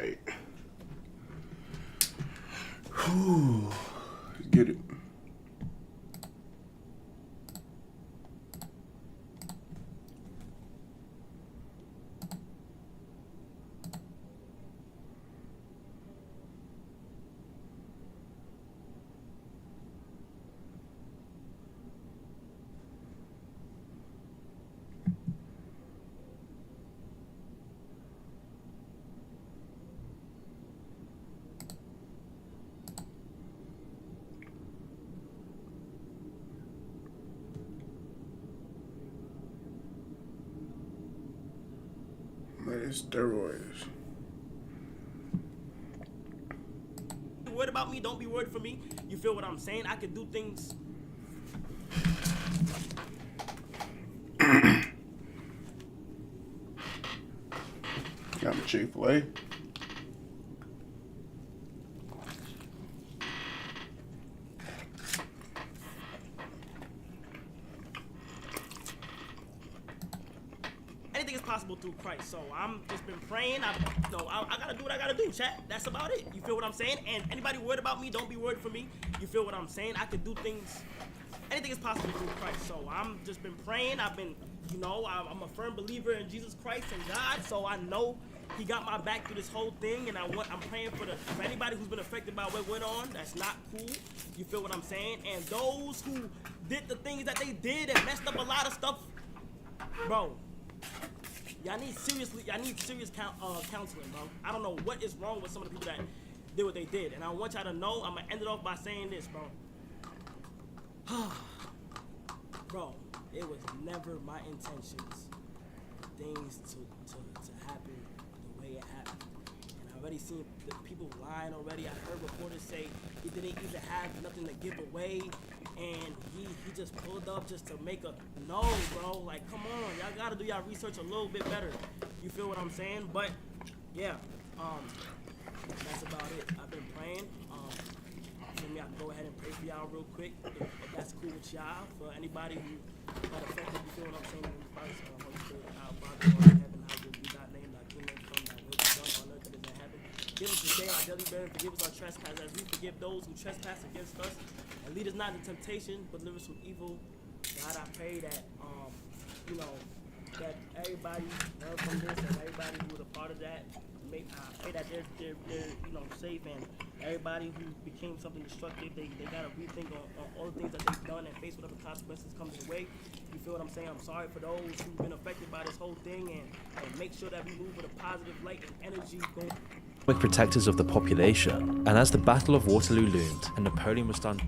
Alright. Whew. Get it. Man, it's steroids. Worried about me, don't be worried for me. You feel what I'm saying? I can do things. Got my Chick-fil-A. Anything is possible through Christ. So I'm just been praying. I gotta do what I gotta do, chat. That's about it. You feel what I'm saying? And anybody worried about me, don't be worried for me. You feel what I'm saying? I can do things. Anything is possible through Christ. So I'm just been praying. I've been, I'm a firm believer in Jesus Christ and God. So I know He got my back through this whole thing. And I'm praying for anybody who's been affected by what went on. That's not cool. You feel what I'm saying? And those who did the things that they did and messed up a lot of stuff, bro. Y'all need serious counseling, bro. I don't know what is wrong with some of the people that did what they did. And I want y'all to know, I'm gonna end it off by saying this, bro. Bro, it was never my intentions for things to happen the way it happened. And I already seen the people lying already. I heard reporters say he didn't even have nothing to give away. And he just pulled up just to make a no, bro. Like, come on, y'all gotta do y'all research a little bit better. You feel what I'm saying? But yeah, that's about it. I've been praying. I can go ahead and pray for y'all real quick, if that's cool with y'all. For anybody who got affected, you feel what I'm saying? In Christ, Holy Spirit, our Father, who art in heaven, hallowed be thy name. Thy kingdom come, thy will be done on earth as it is in heaven. Give us this day our daily bread, and forgive us our trespasses, as we forgive those who trespass against us. And lead us not into temptation, but deliver us from evil. God, I pray that, that everybody learned from this, and everybody who was a part of that, I pray that they're safe, and everybody who became something destructive, they gotta rethink on all the things that they've done and face whatever consequences come their way. You feel what I'm saying? I'm sorry for those who've been affected by this whole thing, and make sure that we move with a positive light and energy going. Protectors of the population, and as the Battle of Waterloo loomed and Napoleon was done,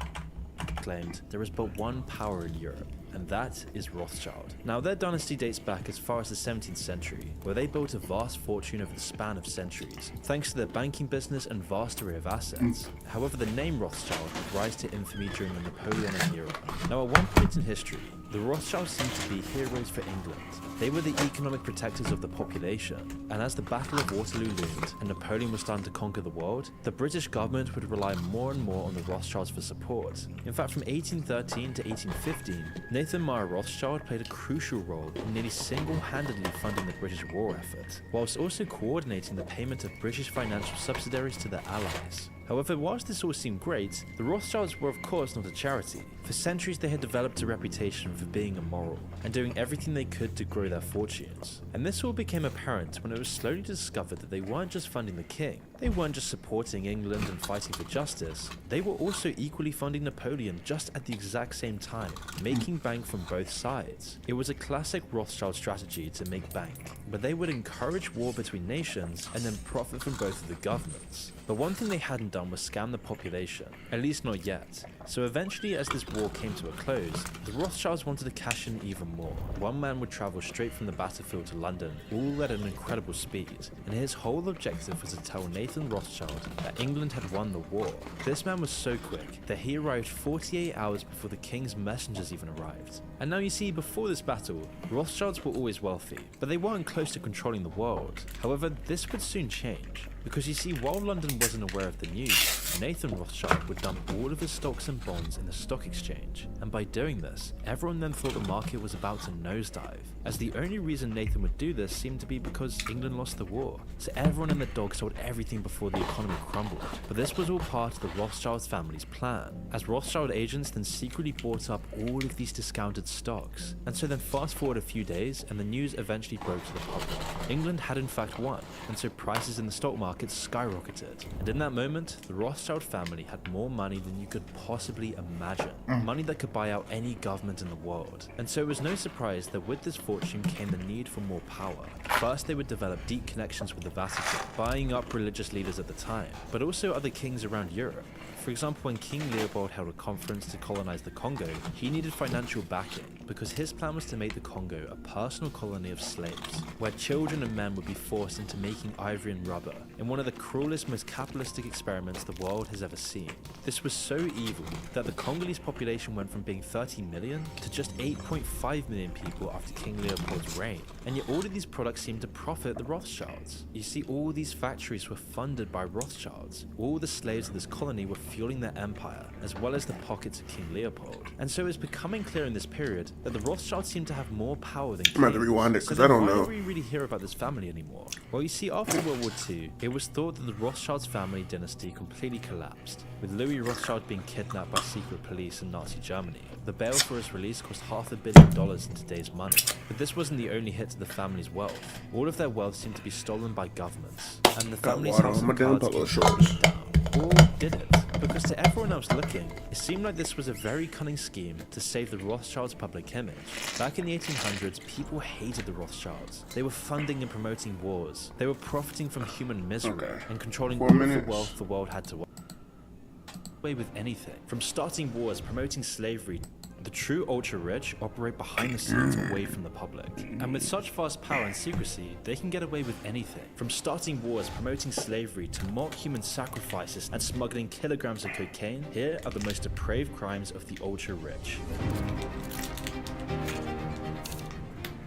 claimed there is but one power in Europe, and that is Rothschild. Now, their dynasty dates back as far as the 17th century, where they built a vast fortune over the span of centuries, thanks to their banking business and vast array of assets. However, the name Rothschild would rise to infamy during the Napoleonic era. Now, at one point in history, the Rothschilds seemed to be heroes for England. They were the economic protectors of the population, and as the Battle of Waterloo loomed and Napoleon was starting to conquer the world, the British government would rely more and more on the Rothschilds for support. In fact, from 1813 to 1815, Nathan Meyer Rothschild played a crucial role in nearly single-handedly funding the British war effort, whilst also coordinating the payment of British financial subsidiaries to their allies. However, whilst this all seemed great, the Rothschilds were of course not a charity. For centuries they had developed a reputation for being immoral, and doing everything they could to grow their fortunes. And this all became apparent when it was slowly discovered that they weren't just funding the king, they weren't just supporting England and fighting for justice, they were also equally funding Napoleon just at the exact same time, making bank from both sides. It was a classic Rothschild strategy to make bank, but they would encourage war between nations and then profit from both of the governments. But one thing they hadn't done was scam the population, at least not yet. So eventually, as this war came to a close, the Rothschilds wanted to cash in even more. One man would travel straight from the battlefield to London, all at an incredible speed, and his whole objective was to tell Nathan Rothschild that England had won the war. This man was so quick that he arrived 48 hours before the king's messengers even arrived. And now you see, before this battle, Rothschilds were always wealthy, but they weren't close to controlling the world. However, this would soon change, because you see, while London wasn't aware of the news, Nathan Rothschild would dump all of his stocks and bonds in the stock exchange, and by doing this, everyone then thought the market was about to nosedive, as the only reason Nathan would do this seemed to be because England lost the war, so everyone and their dog sold everything before the economy crumbled. But this was all part of the Rothschild family's plan, as Rothschild agents then secretly bought up all of these discounted stocks. And so then fast forward a few days and the news eventually broke to the public. England had in fact won, and so prices in the stock market skyrocketed. And in that moment, the Rothschild family had more money than you could possibly imagine. Money that could buy out any government in the world. And so it was no surprise that with this fortune came the need for more power. First, they would develop deep connections with the Vatican, buying up religious leaders at the time, but also other kings around Europe. For example, when King Leopold held a conference to colonize the Congo, he needed financial backing because his plan was to make the Congo a personal colony of slaves, where children and men would be forced into making ivory and rubber in one of the cruelest, most capitalistic experiments the world has ever seen. This was so evil that the Congolese population went from being 30 million to just 8.5 million people after King Leopold's reign. And yet all of these products seemed to profit the Rothschilds. You see, all these factories were funded by Rothschilds. All the slaves of this colony were fueling their empire, as well as the pockets of King Leopold. And so it's becoming clear in this period that the Rothschilds seem to have more power than I'm about to rewind it because I don't know. Why do we really hear about this family anymore? Well, you see, after World War II, it was thought that the Rothschilds family dynasty completely collapsed, with Louis Rothschild being kidnapped by secret police in Nazi Germany. The bail for his release cost $500 million in today's money. But this wasn't the only hit to the family's wealth. All of their wealth seemed to be stolen by governments, and the family's house of cards kept going down. Or did it? Because to everyone else looking, it seemed like this was a very cunning scheme to save the Rothschilds' public image. Back in the 1800s, people hated the Rothschilds. They were funding and promoting wars. They were profiting from human misery and controlling all of the wealth the world had to away with anything. From starting wars, promoting slavery, the true ultra-rich operate behind the scenes away from the public. And with such vast power and secrecy, they can get away with anything. From starting wars, promoting slavery, to mock human sacrifices and smuggling kilograms of cocaine, here are the most depraved crimes of the ultra-rich.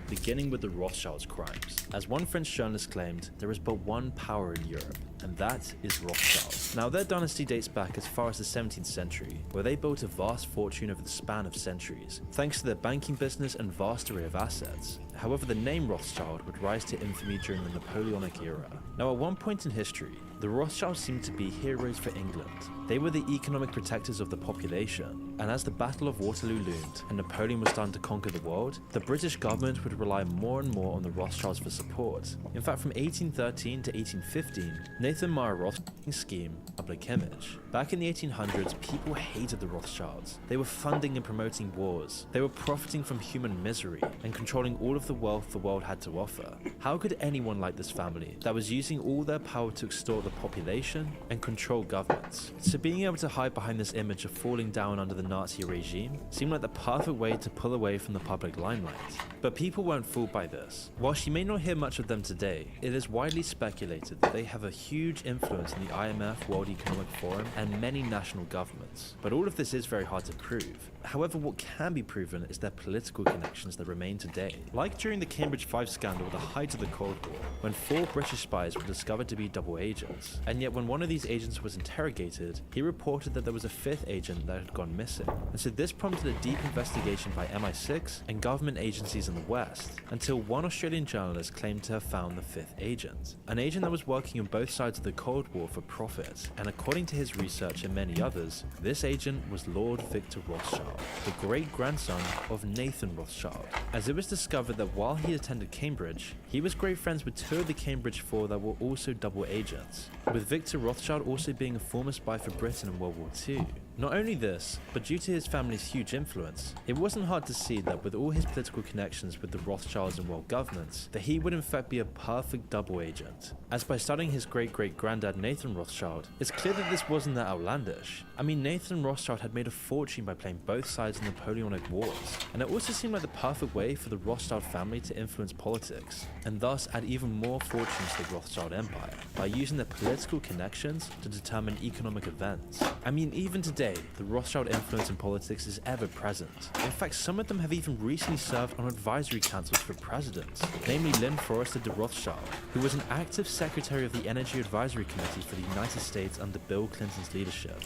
Beginning with the Rothschilds' crimes. As one French journalist claimed, there is but one power in Europe, and that is Rothschild. Now, their dynasty dates back as far as the 17th century, where they built a vast fortune over the span of centuries, thanks to their banking business and vast array of assets. However, the name Rothschild would rise to infamy during the Napoleonic era. Now, at one point in history, the Rothschilds seemed to be heroes for England. They were the economic protectors of the population, and as the Battle of Waterloo loomed and Napoleon was starting to conquer the world, the British government would rely more and more on the Rothschilds for support. In fact, from 1813 to 1815, Nathan Meyer Rothschild's scheme, public image. Back in the 1800s, people hated the Rothschilds. They were funding and promoting wars. They were profiting from human misery and controlling all of the wealth the world had to offer. How could anyone like this family, that was using all their power to extort the population and control governments? So being able to hide behind this image of falling down under the Nazi regime seemed like the perfect way to pull away from the public limelight. But people weren't fooled by this. Whilst you may not hear much of them today, it is widely speculated that they have a huge influence in the IMF, World Economic Forum, and many national governments. But all of this is very hard to prove. However, what can be proven is their political connections that remain today. Like during the Cambridge 5 scandal at the height of the Cold War, when 4 British spies were discovered to be double agents. And yet when one of these agents was interrogated, he reported that there was a 5th agent that had gone missing. And so this prompted a deep investigation by MI6 and government agencies in the West, until one Australian journalist claimed to have found the 5th agent. An agent that was working on both sides of the Cold War for profit. And according to his research and many others, this agent was Lord Victor Rothschild, the great-grandson of Nathan Rothschild, as it was discovered that while he attended Cambridge, he was great friends with 2 of the Cambridge 4 that were also double agents, with Victor Rothschild also being a former spy for Britain in World War II. Not only this, but due to his family's huge influence, it wasn't hard to see that with all his political connections with the Rothschilds and world governments, that he would in fact be a perfect double agent. As by studying his great-great-granddad Nathan Rothschild, it's clear that this wasn't that outlandish. I mean, Nathan Rothschild had made a fortune by playing both sides in the Napoleonic Wars, and it also seemed like the perfect way for the Rothschild family to influence politics, and thus add even more fortunes to the Rothschild empire, by using their political connections to determine economic events. I mean, even today, today, the Rothschild influence in politics is ever present. In fact, some of them have even recently served on advisory councils for presidents, namely Lynn Forrester de Rothschild, who was an active secretary of the Energy Advisory Committee for the United States under Bill Clinton's leadership.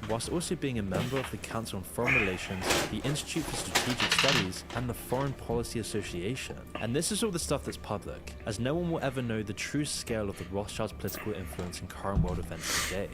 Whilst also being a member of the Council on Foreign Relations, the Institute for Strategic Studies, and the Foreign Policy Association. And this is all the stuff that's public, as no one will ever know the true scale of the Rothschilds' political influence in current world events today.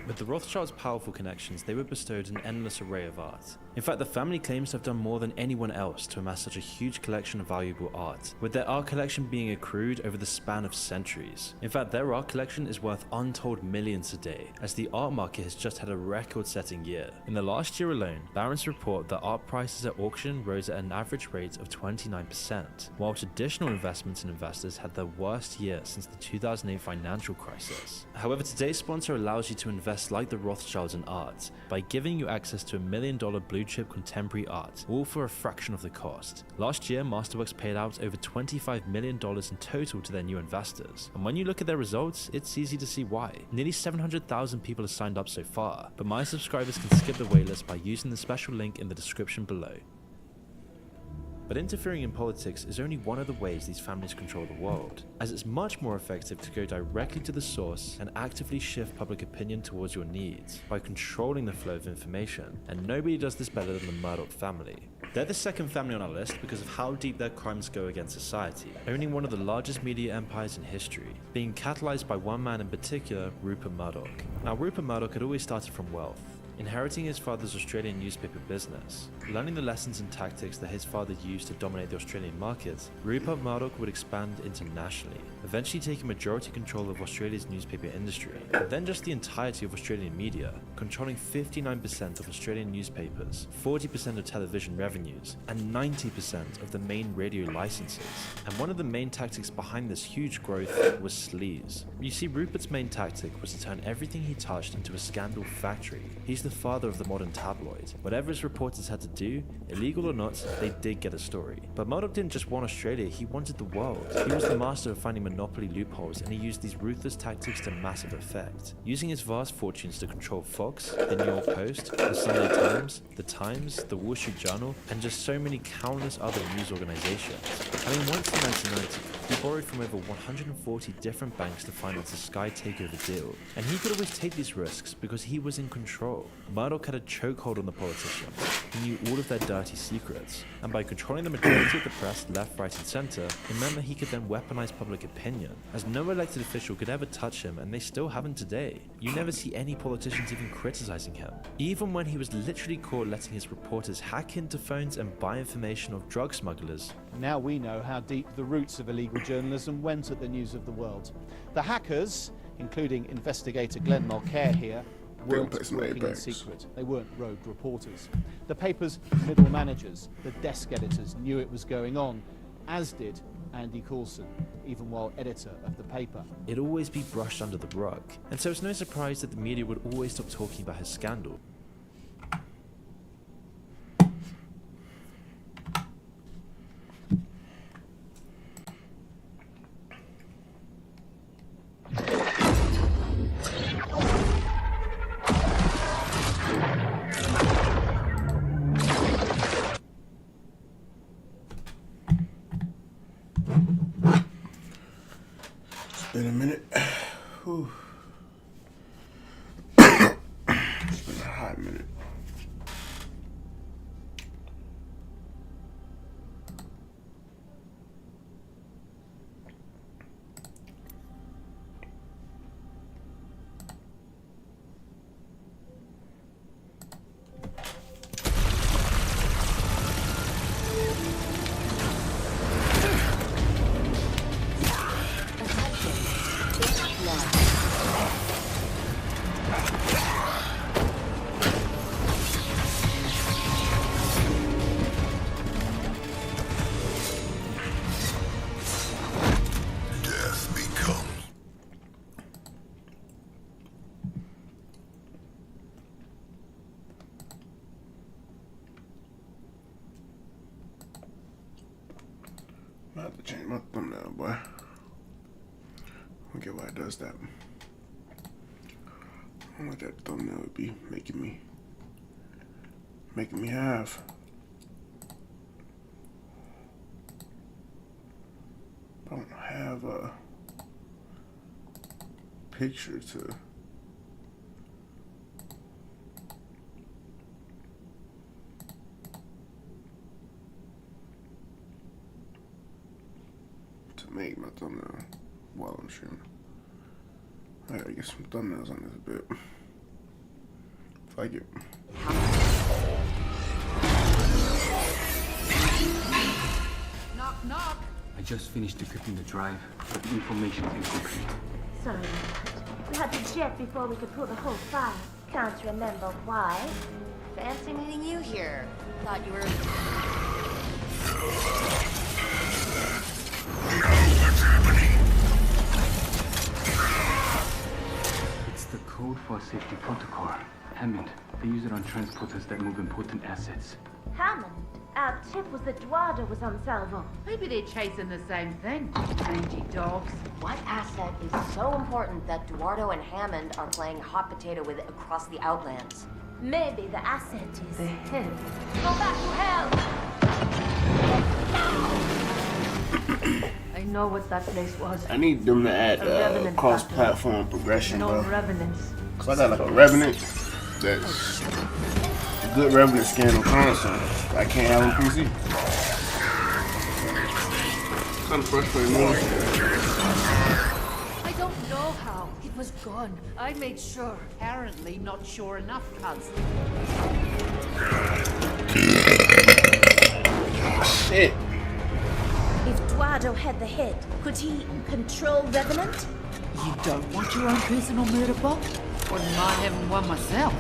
With the Rothschilds' powerful connections, they were bestowed an endless array of art. In fact, the family claims to have done more than anyone else to amass such a huge collection of valuable art, with their art collection being accrued over the span of centuries. In fact, their art collection is worth untold millions today, as the art market has just had a record-setting year. In the last year alone, Barron's report that art prices at auction rose at an average rate of 29%, while traditional investments and investors had their worst year since the 2008 financial crisis. However, today's sponsor allows you to invest like the Rothschilds in art by giving you access to $1 million blue chip contemporary art, all for a fraction of the cost. Last year, Masterworks paid out over $25 million in total to their new investors, and when you look at their results, it's easy to see why. Nearly 700,000 people have signed up so far, but my subscribers can skip the waitlist by using the special link in the description below. But interfering in politics is only one of the ways these families control the world, as it's much more effective to go directly to the source and actively shift public opinion towards your needs by controlling the flow of information, and nobody does this better than the Murdoch family. They're the second family on our list because of how deep their crimes go against society, owning one of the largest media empires in history, being catalyzed by one man in particular, Rupert Murdoch. Now, Rupert Murdoch had always started from wealth, inheriting his father's Australian newspaper business. Learning the lessons and tactics that his father used to dominate the Australian market, Rupert Murdoch would expand internationally, eventually taking majority control of Australia's newspaper industry, and then just the entirety of Australian media, controlling 59% of Australian newspapers, 40% of television revenues, and 90% of the main radio licenses. And one of the main tactics behind this huge growth was sleaze. You see, Rupert's main tactic was to turn everything he touched into a scandal factory. He's the father of the modern tabloid. Whatever his reporters had to do, illegal or not, they did get a story. But Murdoch didn't just want Australia, he wanted the world. He was the master of finding monopoly loopholes, and he used these ruthless tactics to massive effect, using his vast fortunes to control Fox, the New York Post, the Sunday Times, the Wall Street Journal, and just so many countless other news organizations. I mean, once in 1990, he borrowed from over 140 different banks to finance a Sky takeover deal, and he could always take these risks because he was in control. Murdoch had a chokehold on the politicians. He knew all of their dirty secrets, and by controlling the majority of the press left, right and center, it meant that he could then weaponize public opinion, as no elected official could ever touch him, and they still haven't today. You never see any politicians even criticizing him, even when he was literally caught letting his reporters hack into phones and buy information of drug smugglers. Now we know how deep the roots of illegal journalism went at the News of the World. The hackers, including investigator Glenn Mulcair here, weren't working in secret. They weren't rogue reporters. The paper's middle managers, the desk editors, knew it was going on, as did Andy Coulson, even while editor of the paper. It'd always be brushed under the rug, and so it's no surprise that the media would always stop talking about his scandal. Been a minute. Whew. It's been a hot minute. get why it does that. I don't know what that thumbnail would be making me have. I don't have a picture to make my thumbnail while I'm streaming. I gotta get some thumbnails on this a bit. If I get Knock, knock. I just finished decrypting the drive, but the information is incomplete. Sorry, we had to jet before we could pull the whole file. Can't remember why. Fancy meeting you here. Thought you were... It's the code for a safety protocol. Hammond. They use it on transporters that move important assets. Hammond? Our tip was that Eduardo was on salvo. Maybe they're chasing the same thing. Mangy dogs. What asset is so important that Eduardo and Hammond are playing hot potato with it across the Outlands? Maybe the asset is... The head. Go back to hell! I know what that place was. I need them to add Revenant cross-platform progression, No bro. revenants. Cause I got like a Revenant that's a good Revenant skin on console. I can't have on PC. Kind of frustrating, man. I don't know how. It was gone. I made sure. Apparently not sure enough, cuz. Shit. If Eduardo had the head, could he control Revenant? You don't want your own personal murder bot? Wouldn't mind having one myself.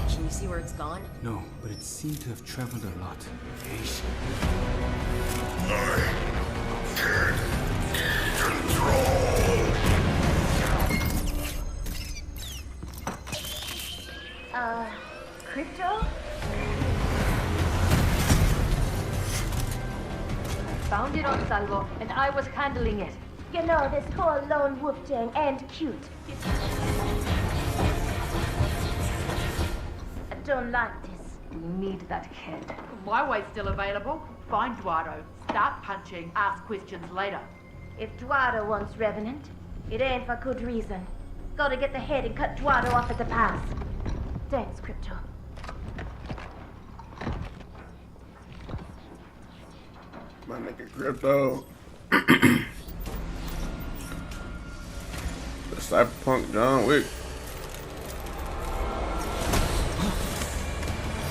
Can you see where it's gone? No, but it seemed to have traveled a lot. Crypto? I found it on Salvo, and I was handling it. You know, this whole lone wolf thing ain't cute. I don't like this. We need that kid. My way's still available. Find Eduardo. Start punching. Ask questions later. If Eduardo wants Revenant, it ain't for good reason. Gotta get the head and cut Eduardo off at the pass. Thanks, Crypto. My nigga Crypto. The Cyberpunk John Wick.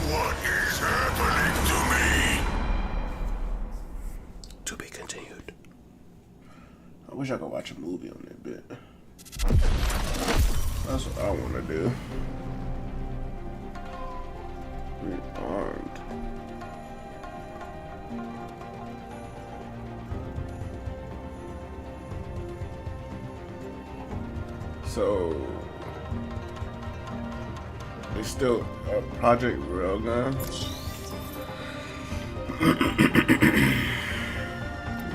What is happening to me? To be continued. I wish I could watch a movie on that bit. That's what I want to do. Rearmed. So it's still a Project Railgun.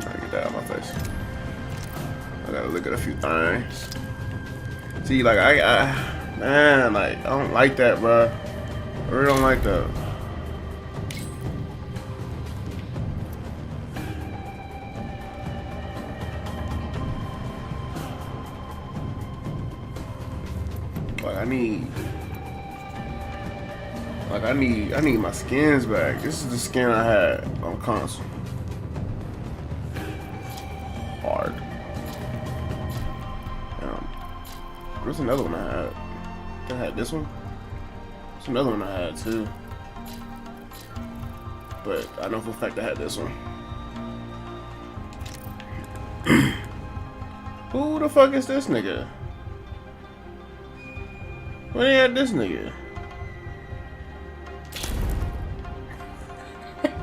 Trying to get that out of my face. I gotta look at a few things. See, like man, like I don't like that, bro. I really don't like that. I need my skins back. This is the skin I had on console. Hard. There's another one I had. I had this one. There's another one I had too. But I know for a fact I had this one. Who the fuck is this nigga? When they had this nigga?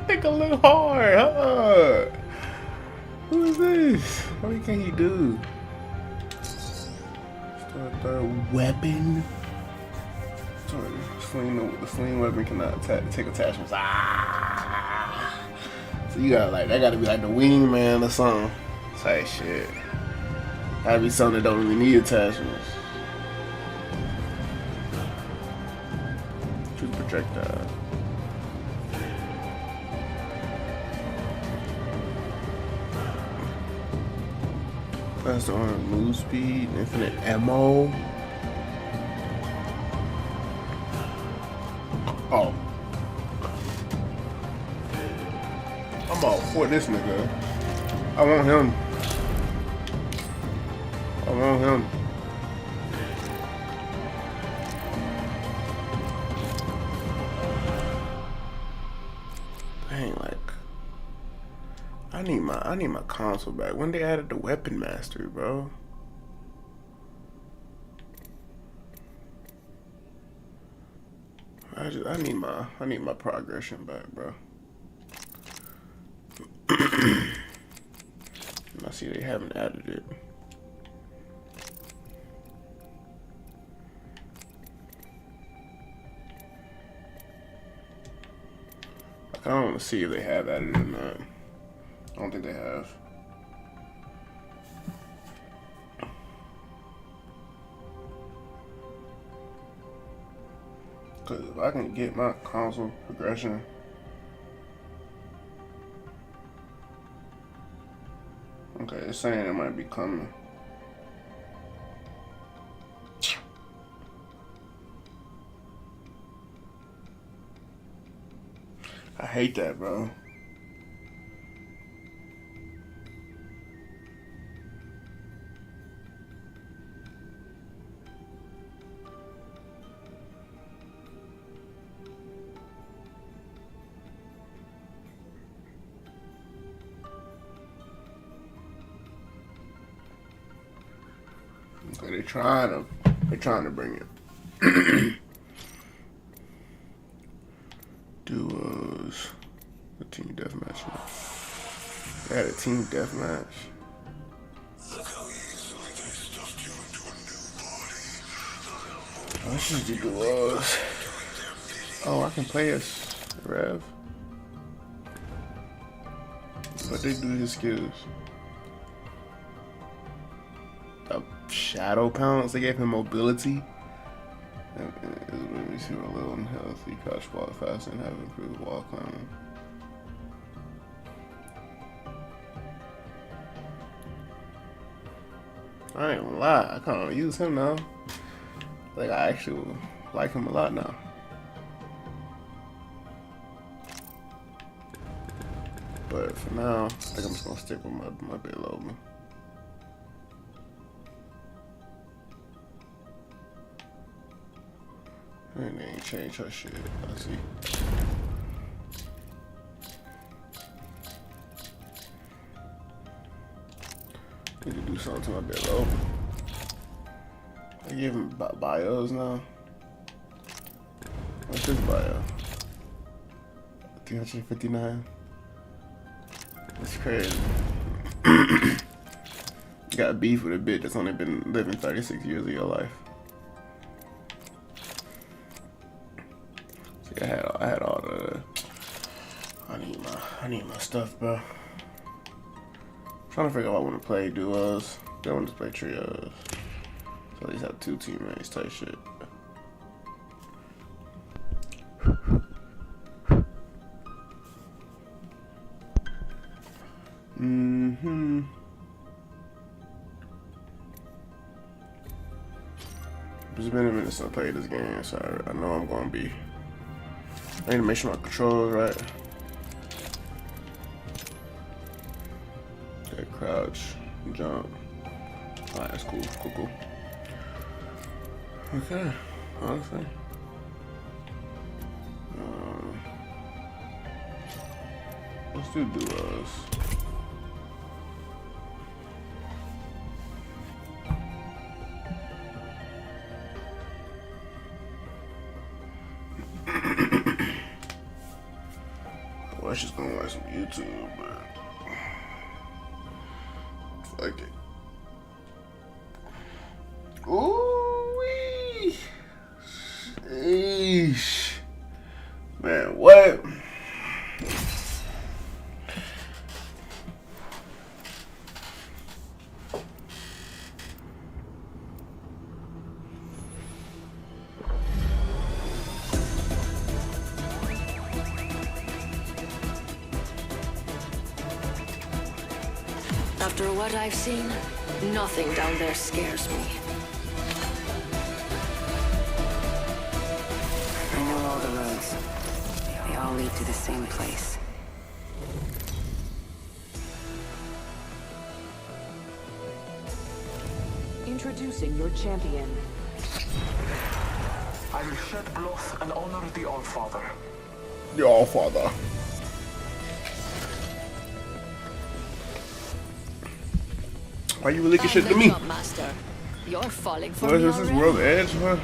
Nigga look hard, huh? Who is this? What can't he do? The weapon. Sorry, the sling weapon cannot take attachments. Ah. So you got like that. Got to be like the wingman or something. Type shit. Gotta be something that don't really need attachments. Choose projectile. That's on move speed, infinite ammo. Oh. I'm all for this nigga. I want him. I want him. Dang, like I need my console back. When they added the weapon mastery, bro. I need my progression back, bro. I see they haven't added it. I don't want to see if they have added it or not. I don't think they have. Cause if I can get my console progression, okay, it's saying it might be coming. I hate that, bro. Okay, they're trying to bring it. Duos. The team deathmatch. They had a team deathmatch. Let's just do duos. Oh, I can play as Rev. But they do his skills. Shadow pounce. They gave him mobility. Let me see what a little unhealthy. Crouch, walk fast, and have improved wall climbing. I ain't gonna lie. I kind of use him now. Like I actually like him a lot now. But for now, I think I'm just gonna stick with my bit loading. And they ain't changed her shit. I see. Need to do something to my bit low. I give him bios now. What's his bio? 359. That's crazy. You got beef with a bitch that's only been living 36 years of your life. See, I had all the. I need my stuff, bro. Trying to figure out what I want to play duos. I want to play trios. So at least have 2 teammates type shit. It's been a minute since I played this game, so I know I'm gonna be. I need to make sure my controls right. Okay, crouch, jump. Alright, that's cool, cool. Okay, honestly. Let's do duos. I was just gonna watch some YouTube, but fuck it. Ooh. After what I've seen, nothing down there scares me. I know all the roads. They all lead to the same place. Introducing your champion. I will shed blood and honor the Allfather. The Allfather. Why you licking shit to me? Master. You're falling for What me is this already? World's Edge? What?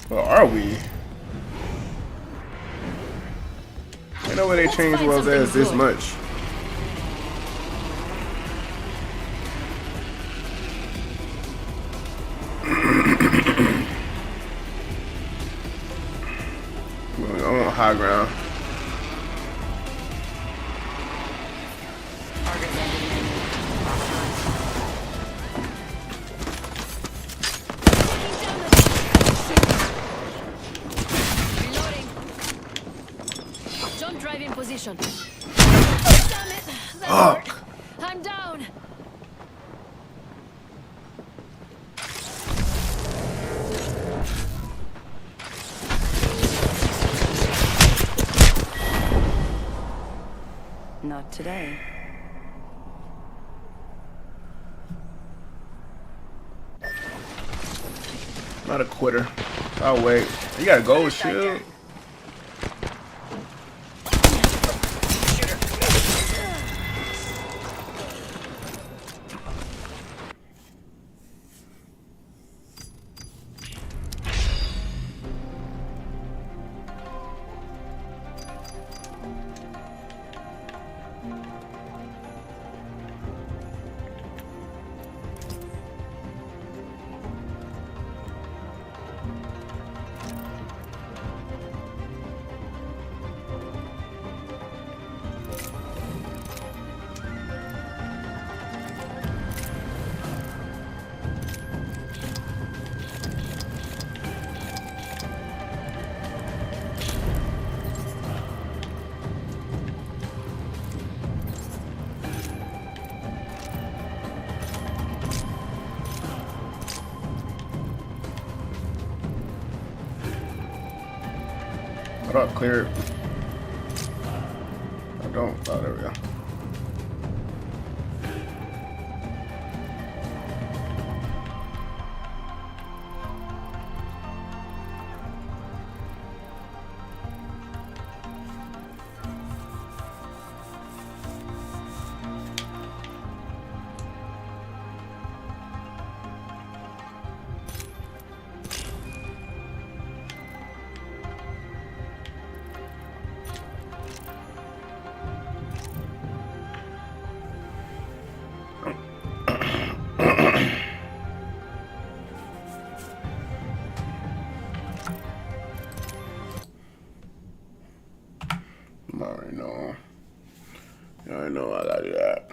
Where are we? I know where they changed World's Edge this much. I'm on high ground. Reloading. Jump drive in position. Damn it! That hurt. I'm down. Not today. Not a quitter. I'll wait. You got a gold shield. I thought clear. I don't. Oh, there we go. I already know. I already know I gotta do that.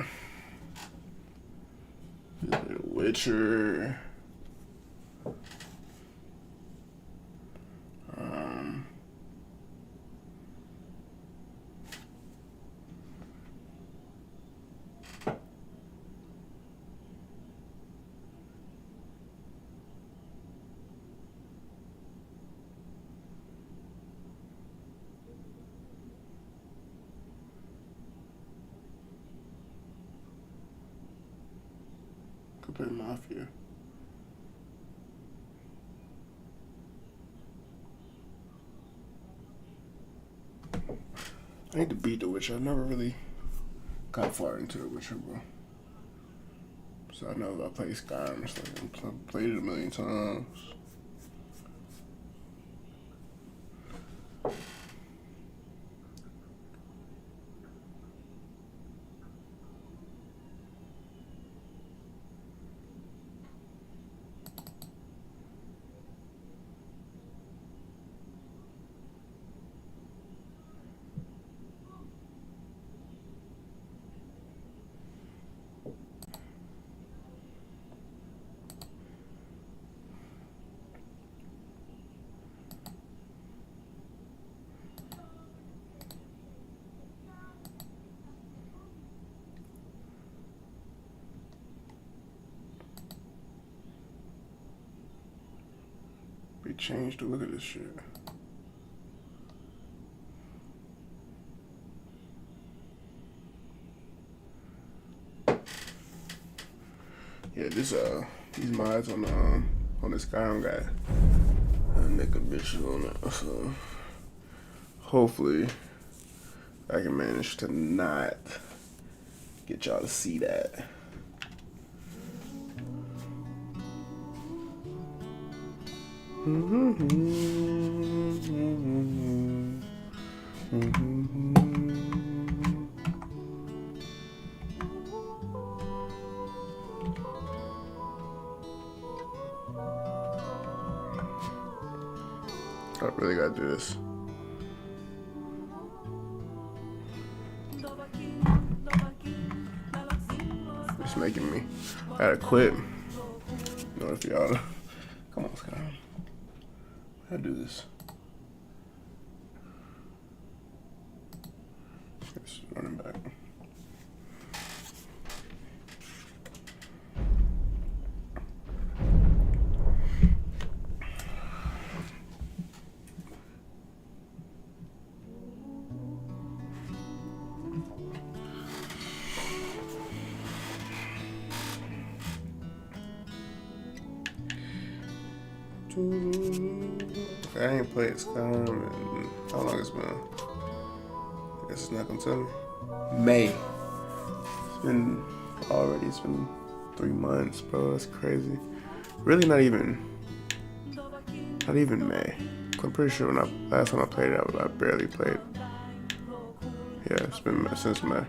Witcher. Could play Mafia. I need to beat The Witcher. I never really got far into The Witcher, bro. So I know I play Skyrim and stuff. I played it a million times. They changed the look of this shit. Yeah, these mods on the Skyrim got make a bitch on it. So hopefully I can manage to not get y'all to see that. I really gotta do this. It's making me. I gotta quit. You know, if y'all. Come on, Scott. How do this? Just running back. I ain't played Skyrim in how long it's been? I guess it's not gonna tell me. May. It's been 3 months, bro. That's crazy. Really not even May. I'm pretty sure last time I played it, I barely played. Yeah, it's been since May.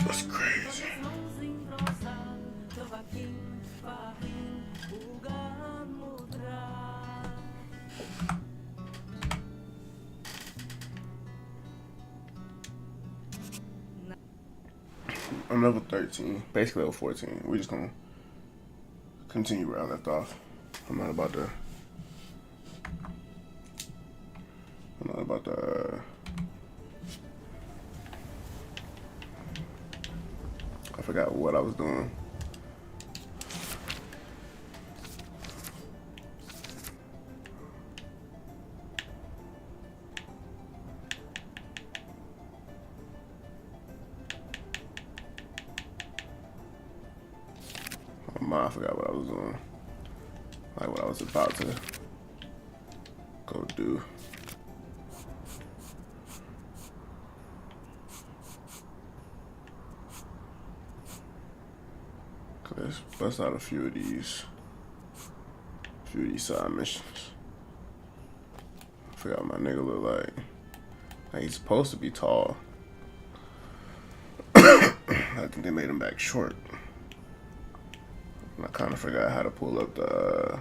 That's crazy. I'm level 13, basically level 14. We're just gonna continue where I left off. I'm not about to. I forgot what I was doing. I forgot what I was doing. Like what I was about to go do. Let's bust out a few of these side missions. I forgot what my nigga look like. Like he's supposed to be tall. I think they made him back short. I kind of forgot how to pull up the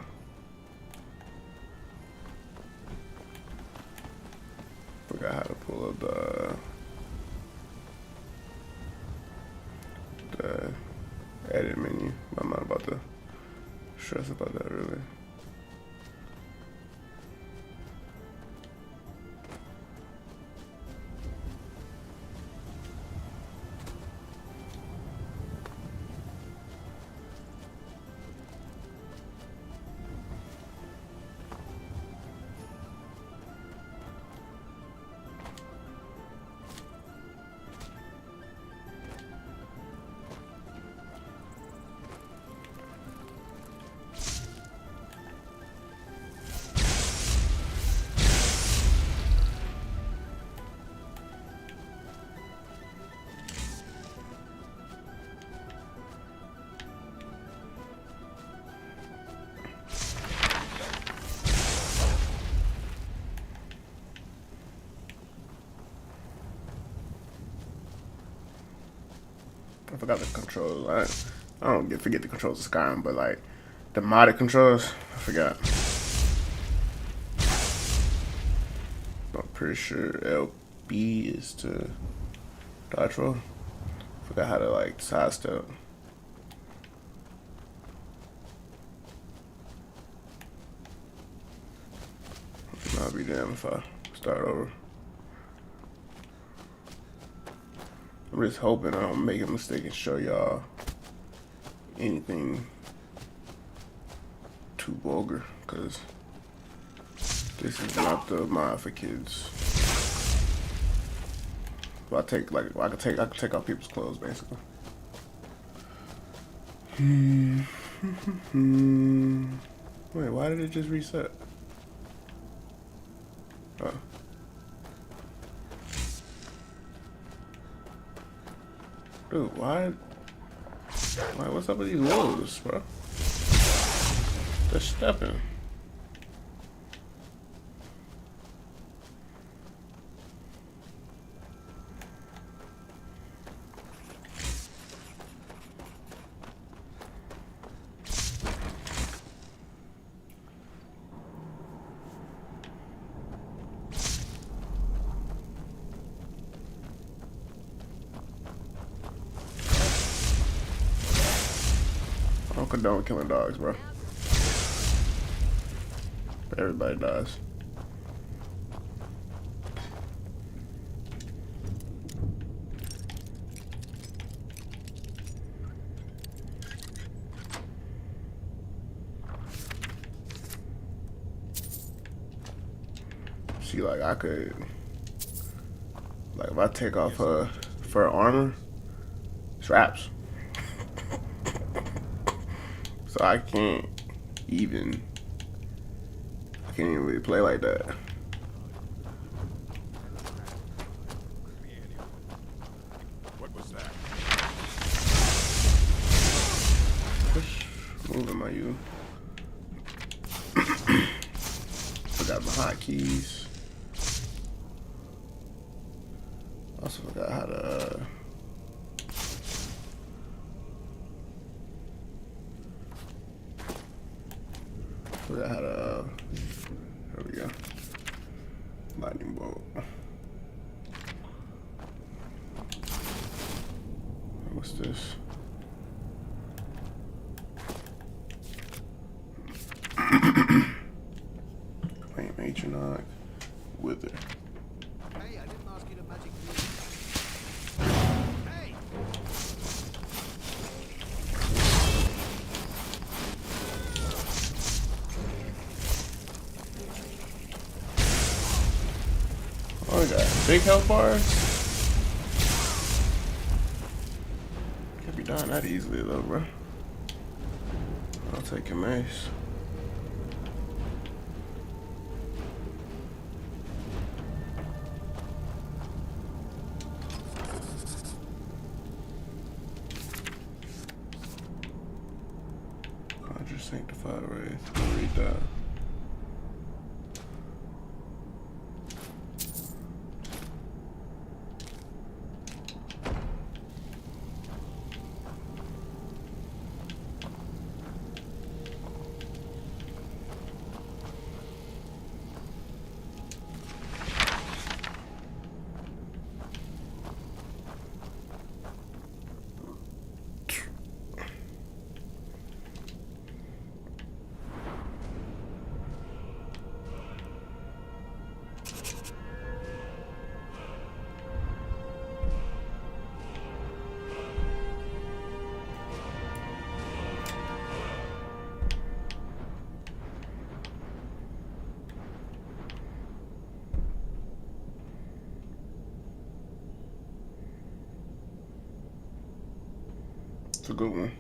edit menu. I'm not about to stress about that really. I forgot the controls. I don't forget the controls of Skyrim, but like the modded controls, I forgot. I'm pretty sure LB is to dodge roll. Forgot how to like sidestep. I'll be damned if I start over. I'm just hoping I don't make a mistake and show y'all anything too vulgar because this is not the mod for kids. So I take like I could take off people's clothes basically. Wait, why did it just reset? Oh. Dude, why? What's up with these wolves, bro? They're stepping. I don't condone killing dogs, bro. But everybody dies. See, like, I could, like, if I take off her armor, straps. So I can't even really play like that. What was that? Which move am I using? Forgot my hotkeys. Also forgot how to. Forgot how to. There we go. Lightning bolt. What's this? Claim Atronach. Wither. Hey, I didn't ask you to magic. Hey! Oh, we got big health bars. Can't be done that easily though, bro. I'll take your mace. Conjure Sanctified Wraith. Read that. It's a good one.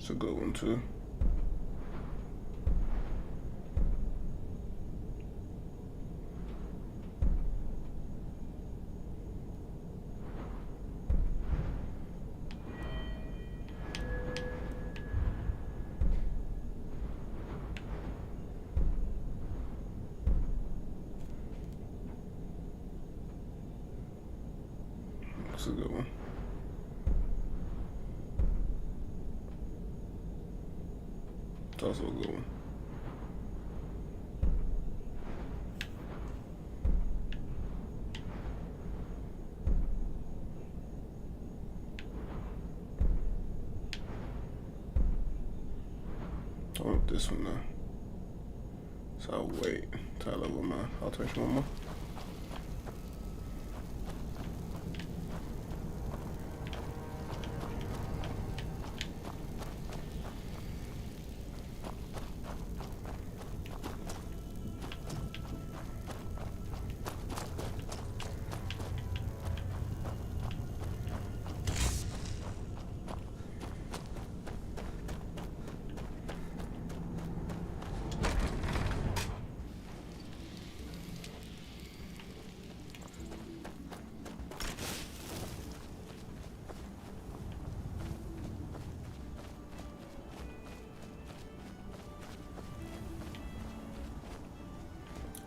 It's a good one too. It's a good one. It's also a good one. I want this one now. So I'll wait till I level my alteration one more.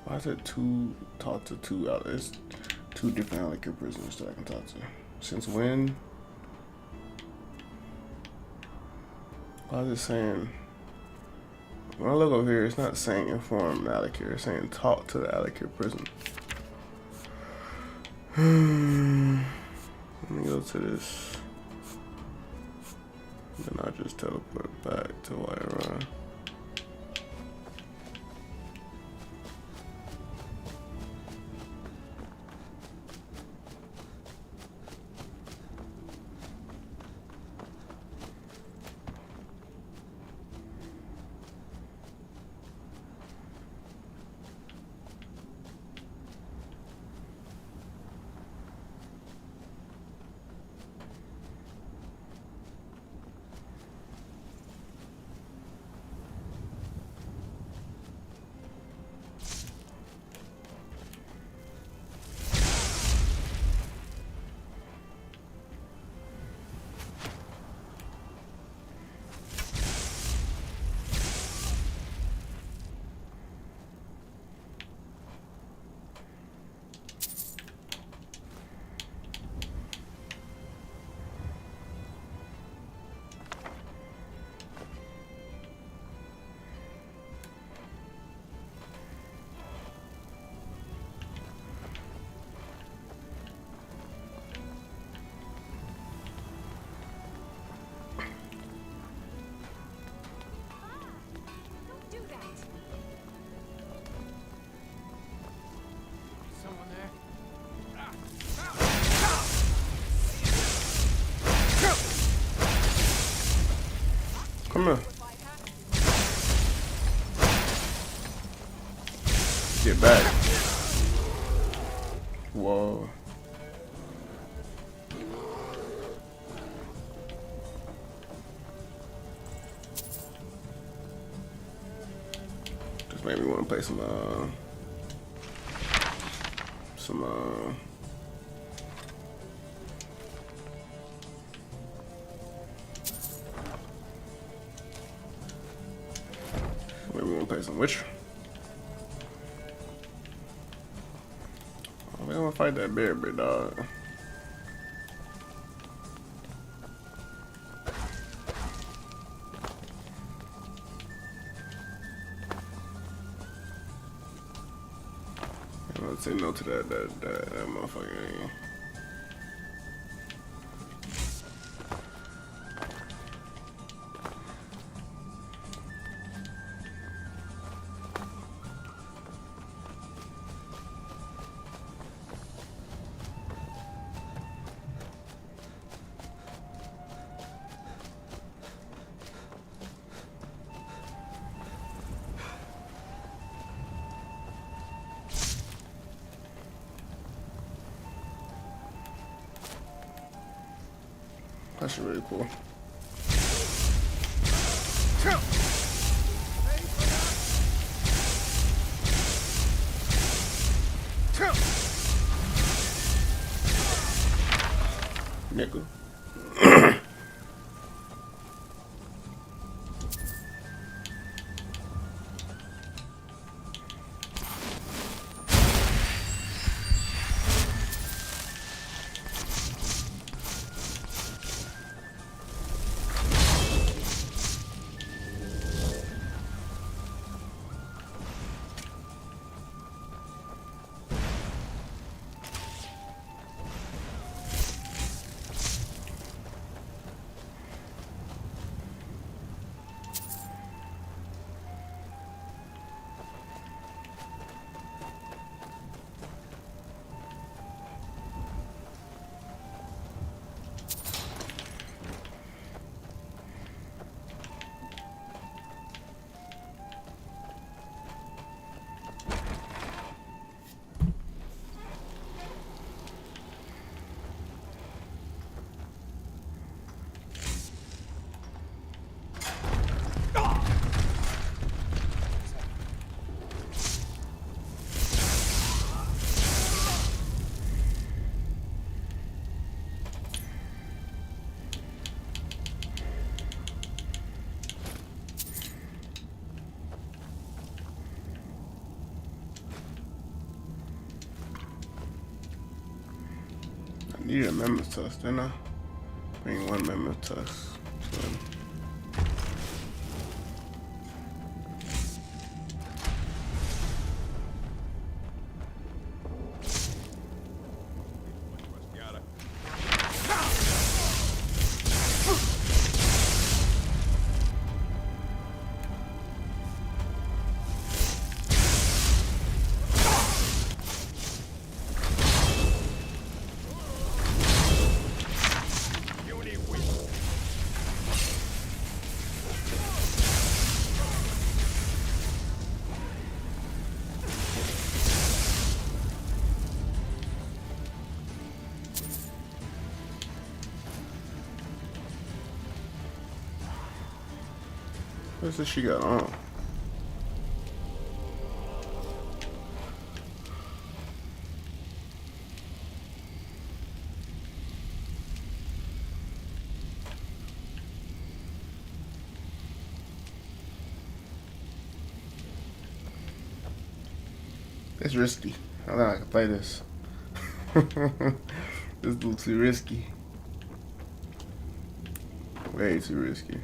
Why is it talk to two out? There's two different Alec prisoners that I can talk to. Since when? Why is it saying? When I look over here, it's not saying inform Alec here. It's saying talk to the Alec prison. Let me go to this. Then I'll just teleport back to Whiterun. Come here. Get back. Whoa. Just made me want to play some maybe we want to play some Witcher. Oh, we don't want to fight that bear, big dog. I'm gonna say no to that motherfucker. That's really cool. Nigga. Need a mammoth tusk, didn't I? Bring one mammoth tusk. So. What's this she got on? It's risky. I don't know I can play this. This is a little too risky. Way too risky.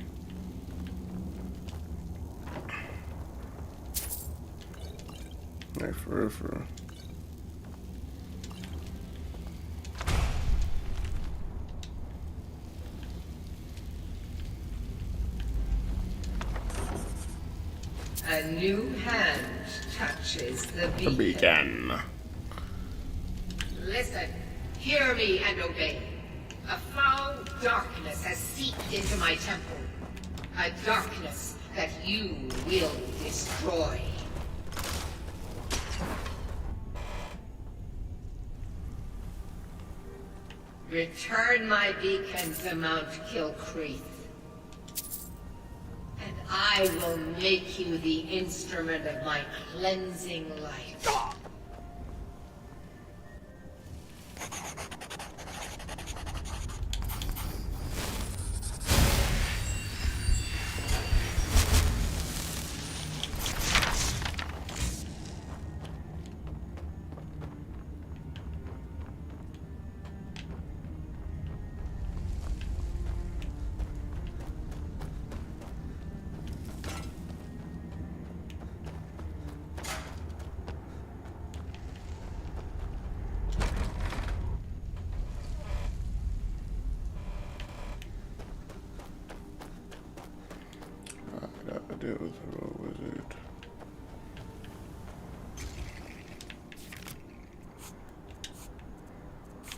Like for real, for real. A new hand touches the A beacon. beacon. Listen, hear me and obey. A foul darkness has seeped into my temple. A darkness that you will destroy. Return my beacon to Mount Kilcreath, and I will make you the instrument of my cleansing light. Deal with the road wizard.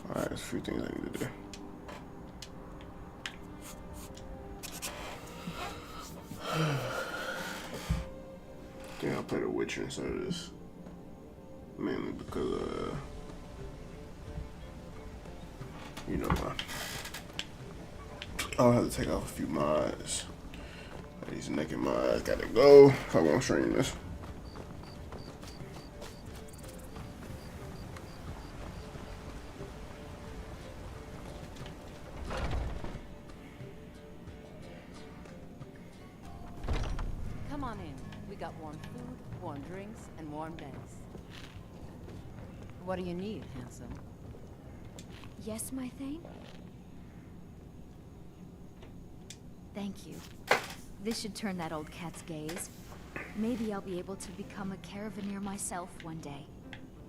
Alright, there's a few things I need to do. I think I'll play the Witcher instead of this. Mainly because, you know why. I'll have to take off a few mods. These naked mods gotta go if I want to stream this. Come on in. We got warm food, warm drinks, and warm beds. What do you need, handsome? Yes, my thane? Thank you. This should turn that old cat's gaze. Maybe I'll be able to become a caravaneer myself one day.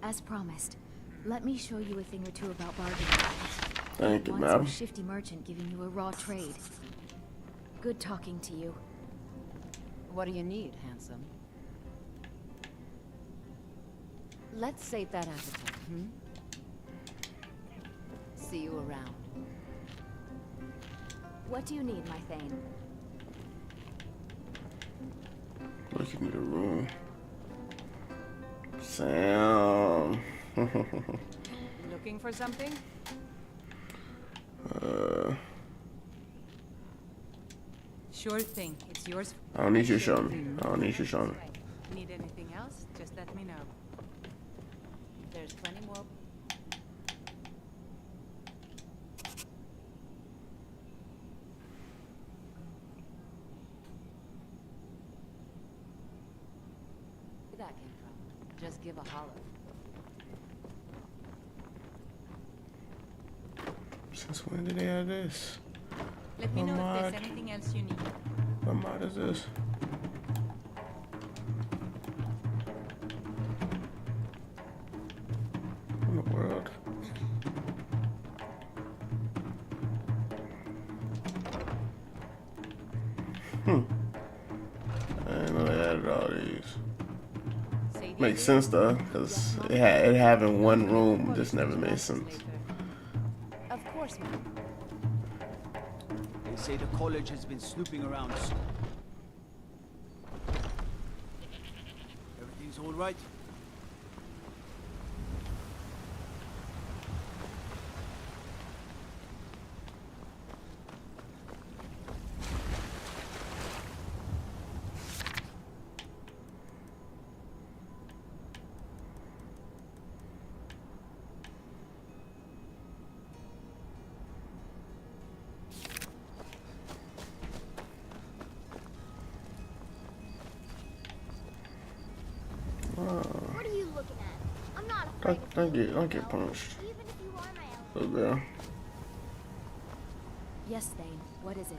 As promised, let me show you a thing or two about bargaining. Thank you, Once madam. a shifty merchant giving you a raw trade. Good talking to you. What do you need, handsome? Let's save that appetite, See you around. What do you need, my thane? Look, you need a room. Sam. Looking for something? Sure thing. It's yours. I don't need you to show me. I don't need you to show me. Need anything else? Just let me know. There's plenty more. Where that came from. Just give a holler. Since when did they have this? Let me know if there's anything else you need. What mod is this? What in the world? I didn't know they added all these. Makes sense though, because it having one room just never made sense. Of course, ma'am. They say the college has been snooping around. Everything's all right? What are you looking at? I'm not afraid. Don't get punched. Little girl. Yes, Thane. What is it?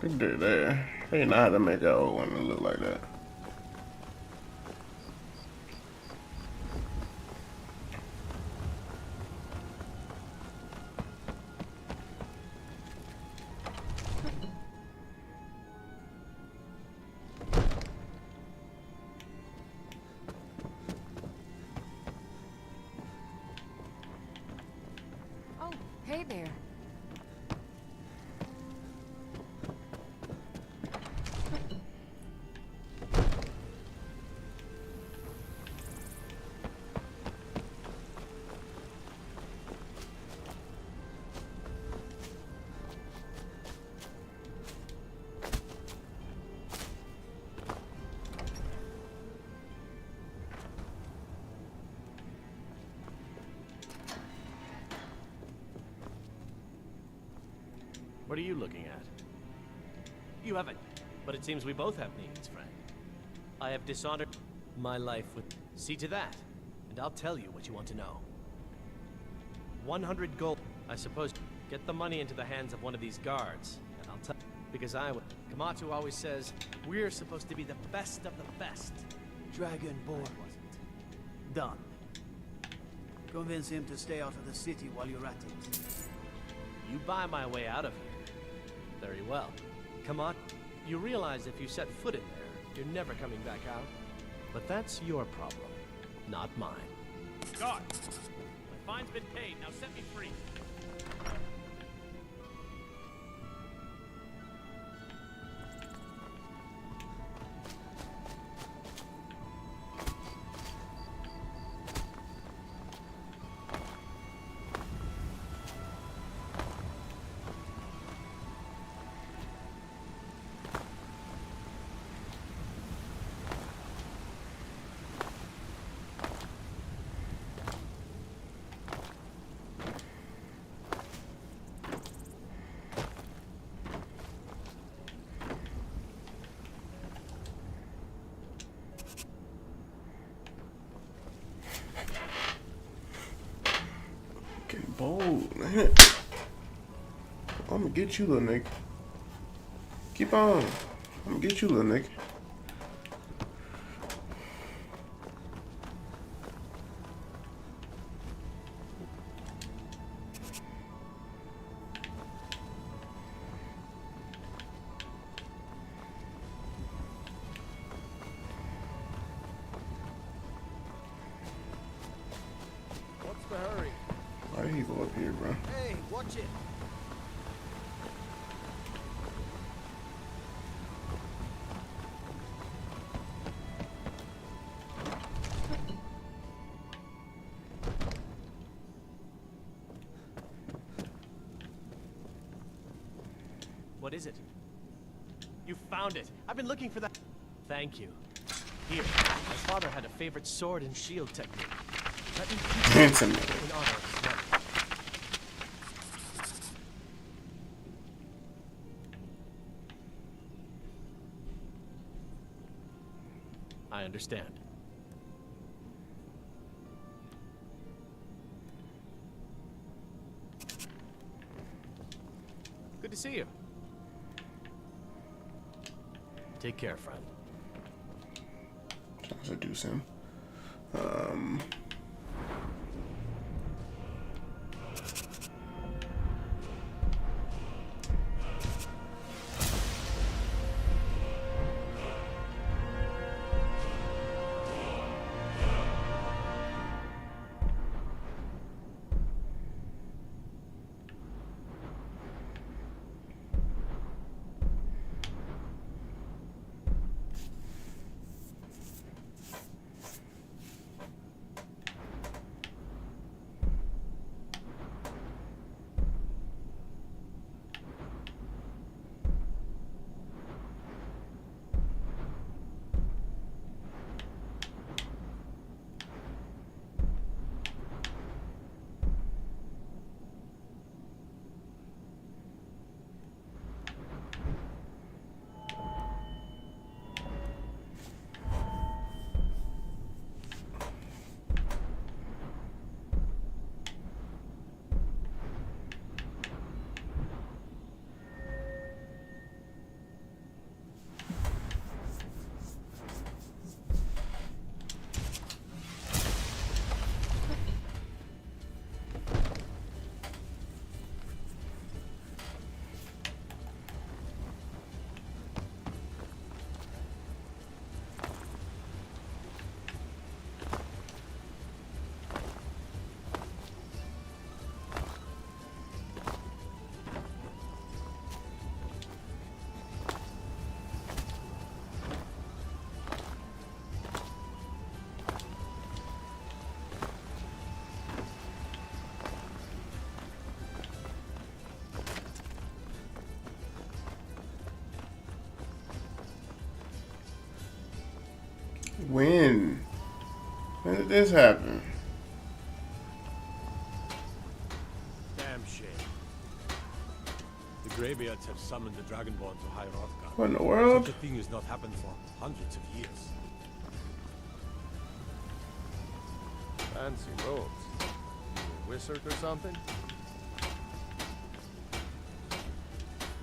They did that. They know how to make that old woman look like that. Oh, hey there. What are you looking at? You haven't. But it seems we both have needs, friend. I have dishonored my life with... See to that, and I'll tell you what you want to know. 100 gold. I suppose get the money into the hands of one of these guards, and I'll tell... Because I would... Kamatu always says, we're supposed to be the best of the best. Dragonborn. Wasn't. Done. Convince him to stay out of the city while you're at it. You buy my way out of here. Very well. Come on. You realize if you set foot in there, you're never coming back out. But that's your problem, not mine. God! My fine's been paid, now set me free. Getting bold, man. I'm gonna get you, little nigga. Keep on. I'm gonna get you, little nigga. What's the hurry? Why did he go up here, bro? Hey, watch it. What is it? You found it. I've been looking for that. Thank you. Here, my father had a favorite sword and shield technique. Let me keep it in honor of his memory. I understand. Good to see you. Take care, friend. Trying to seduce him. When? When did this happen? Damn shame. The Greybeards have summoned the Dragonborn to High Hrothgar. What in the world? Such a thing has not happened for hundreds of years. Fancy robes. You a wizard or something?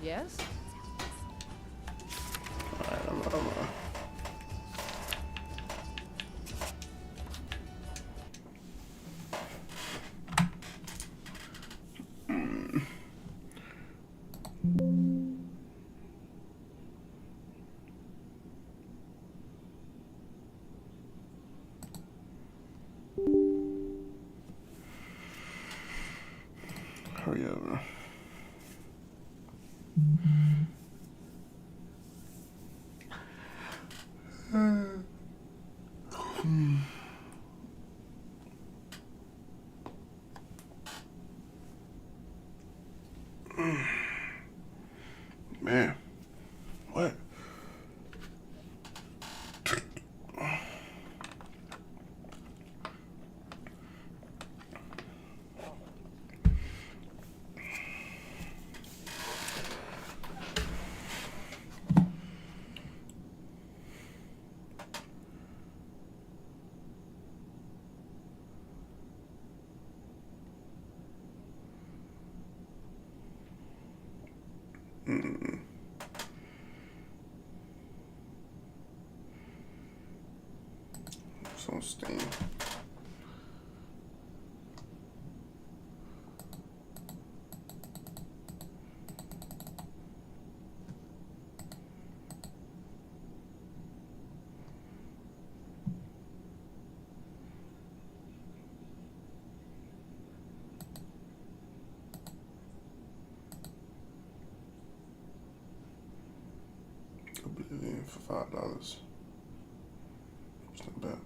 Yes? Alright, I'm hurry up. Man, what? So Steam. Oblivion for $5. It's not bad.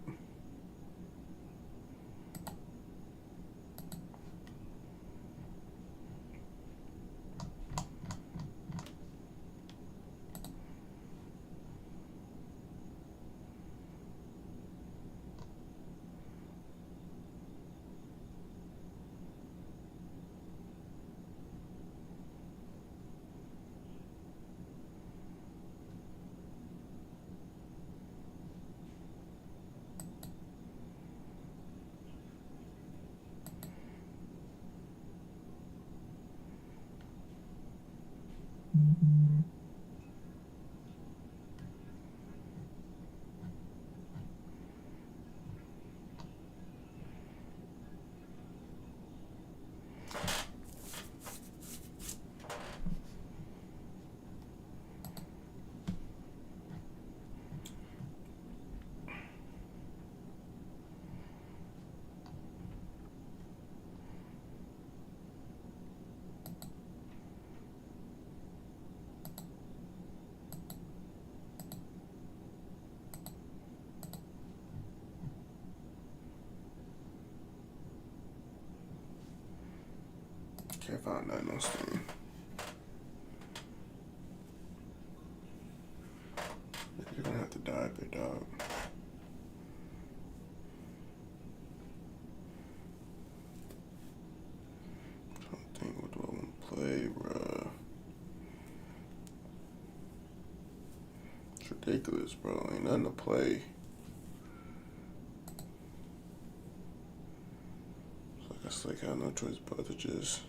Can't find nothing on Steam. You're gonna have to die, big dog. I don't think what do I want to play, bruh. It's ridiculous, bro. Ain't nothing to play. It's like I have no choice but to just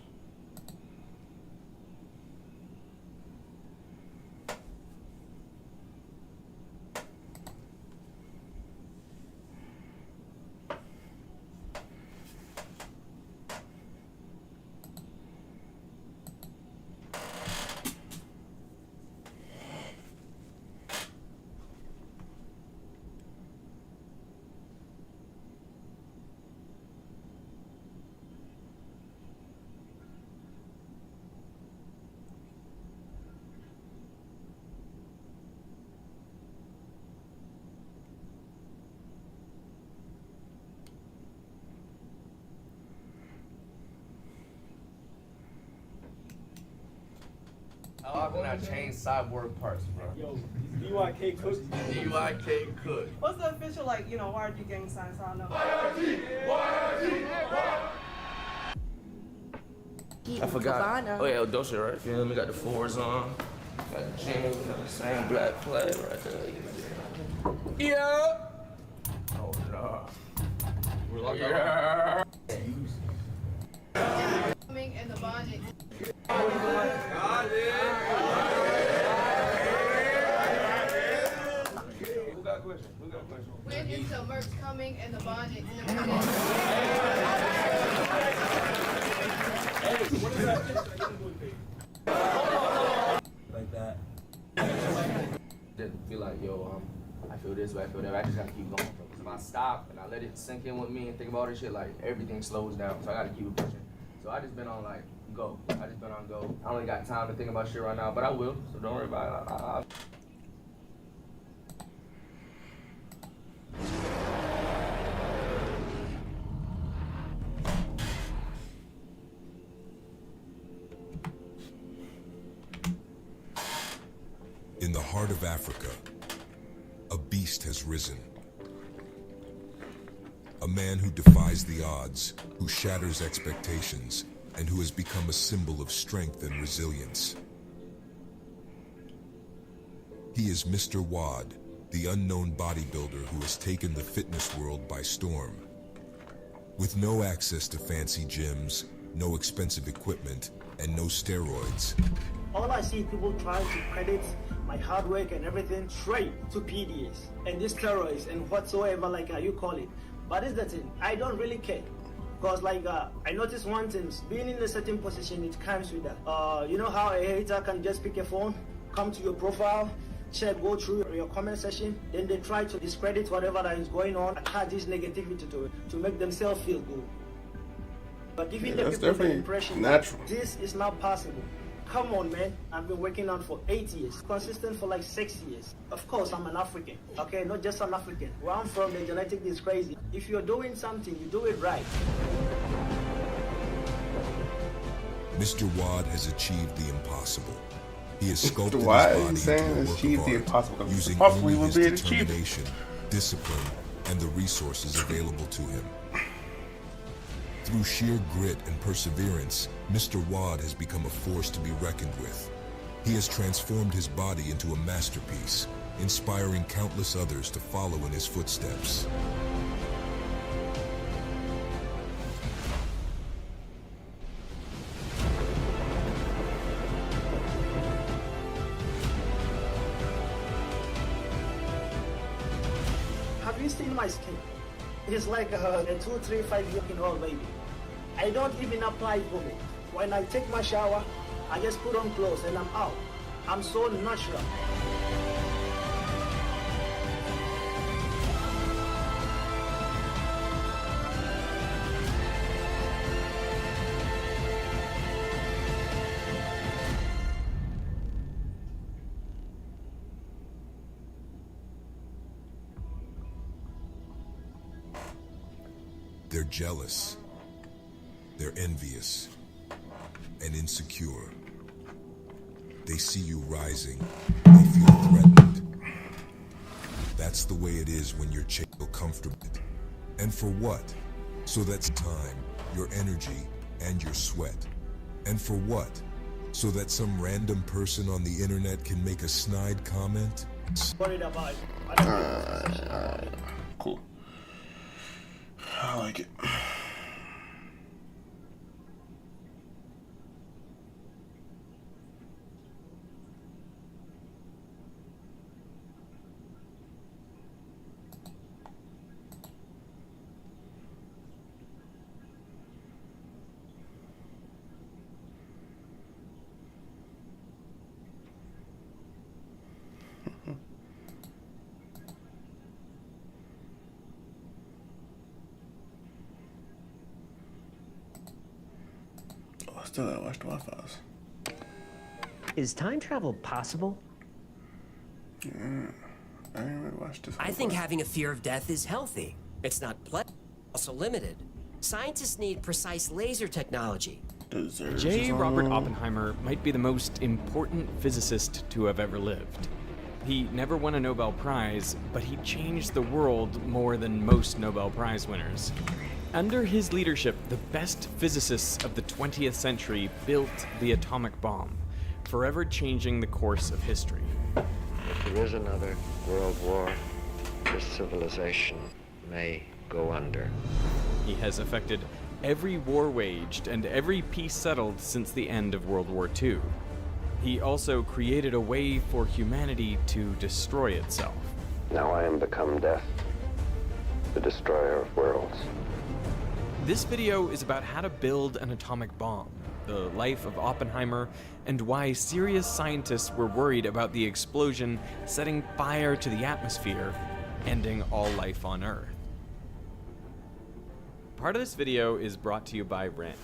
How can I change cyborg parts, bro? Yo, DYK Cook. DYK Cook. What's the official, like, you know, YRG gang sign, so I know? I forgot. Oh yeah, Dosha, right? Feel me? Got the fours on. Got the jeans. Got the same black play right there. Yeah. Oh no. Yeah. Coming in the bonding. When is the merch coming and the bonding and the Like that. Just be like, yo, I feel this way, I feel that way. I just gotta keep going. Because if I stop and I let it sink in with me and think about this shit, like everything slows down. So I gotta keep it pushing. So I just been on like go. I just been on go. I don't really got time to think about shit right now, but I will. So don't worry about it. In the heart of Africa, a beast has risen. A man who defies the odds, who shatters expectations, and who has become a symbol of strength and resilience. He is Mr. Wad, the unknown bodybuilder who has taken the fitness world by storm. With no access to fancy gyms, no expensive equipment, and no steroids. All I see people trying to credit my hard work and everything straight to PDAs and these steroids and whatsoever, like you call it. But it's the thing, I don't really care. Because like I noticed one thing, being in a certain position, it comes with that. You know how a hater can just pick a phone, come to your profile, check, go through your comment section, then they try to discredit whatever that is going on, attach this negativity to it, to make themselves feel good. But giving the people the impression natural. That this is not possible. Come on, man. I've been working on for 8 years, consistent for like 6 years. Of course, I'm an African, okay? Not just an African. Where I'm from, the genetic is crazy. If you're doing something, you do it right. Mr. Wad has achieved the impossible. He has sculpted his Why body are you saying into a it's work achieved of the art, impossible? using Impossible only even his being achieved. determination, discipline, and the resources available to him. Through sheer grit and perseverance, Mr. Wad has become a force to be reckoned with. He has transformed his body into a masterpiece, inspiring countless others to follow in his footsteps. Have you seen my skin? It's like a 2, 3, 5-year-old baby. I don't even apply vomit. When I take my shower, I just put on clothes and I'm out. I'm so natural. They're jealous, they're envious, and insecure. They see you rising, they feel threatened. That's the way it is when you're comfortable. And for what? So that's time, your energy, and your sweat. And for what? So that some random person on the internet can make a snide comment? Worried about. Alright. Cool. I like it. Still gotta watch the Wi-Fi's. Is time travel possible? I didn't really watch this. I think having a fear of death is healthy. It's not pleasant, also limited. Scientists need precise laser technology. J. Robert Oppenheimer might be the most important physicist to have ever lived. He never won a Nobel Prize, but he changed the world more than most Nobel Prize winners. Under his leadership, the best physicists of the 20th century built the atomic bomb, forever changing the course of history. If there is another world war, this civilization may go under. He has affected every war waged and every peace settled since the end of World War II. He also created a way for humanity to destroy itself. Now I am become death, the destroyer of worlds. This video is about how to build an atomic bomb, the life of Oppenheimer, and why serious scientists were worried about the explosion setting fire to the atmosphere, ending all life on Earth. Part of this video is brought to you by Ren.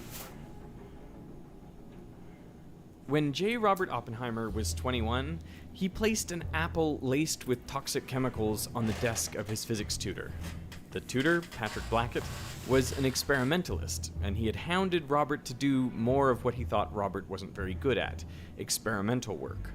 When J. Robert Oppenheimer was 21, he placed an apple laced with toxic chemicals on the desk of his physics tutor. The tutor, Patrick Blackett, was an experimentalist, and he had hounded Robert to do more of what he thought Robert wasn't very good at, experimental work.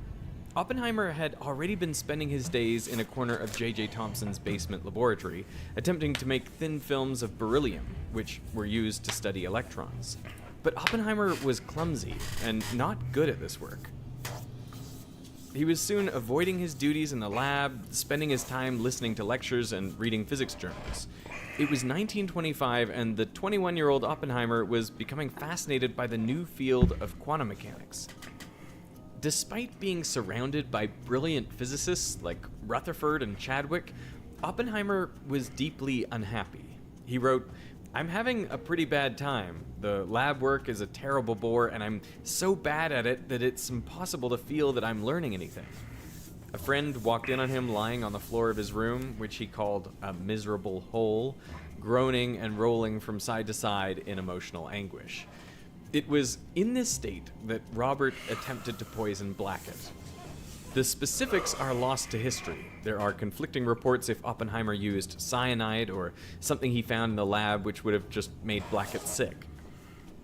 Oppenheimer had already been spending his days in a corner of J.J. Thomson's basement laboratory, attempting to make thin films of beryllium, which were used to study electrons. But Oppenheimer was clumsy and not good at this work. He was soon avoiding his duties in the lab, spending his time listening to lectures and reading physics journals. It was 1925, and the 21-year-old Oppenheimer was becoming fascinated by the new field of quantum mechanics. Despite being surrounded by brilliant physicists like Rutherford and Chadwick, Oppenheimer was deeply unhappy. He wrote, "I'm having a pretty bad time. The lab work is a terrible bore, and I'm so bad at it that it's impossible to feel that I'm learning anything." A friend walked in on him lying on the floor of his room, which he called a miserable hole, groaning and rolling from side to side in emotional anguish. It was in this state that Robert attempted to poison Blackett. The specifics are lost to history. There are conflicting reports if Oppenheimer used cyanide or something he found in the lab which would have just made Blackett sick.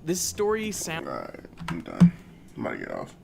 This story sounds... Alright, I'm done. I'm about to get off.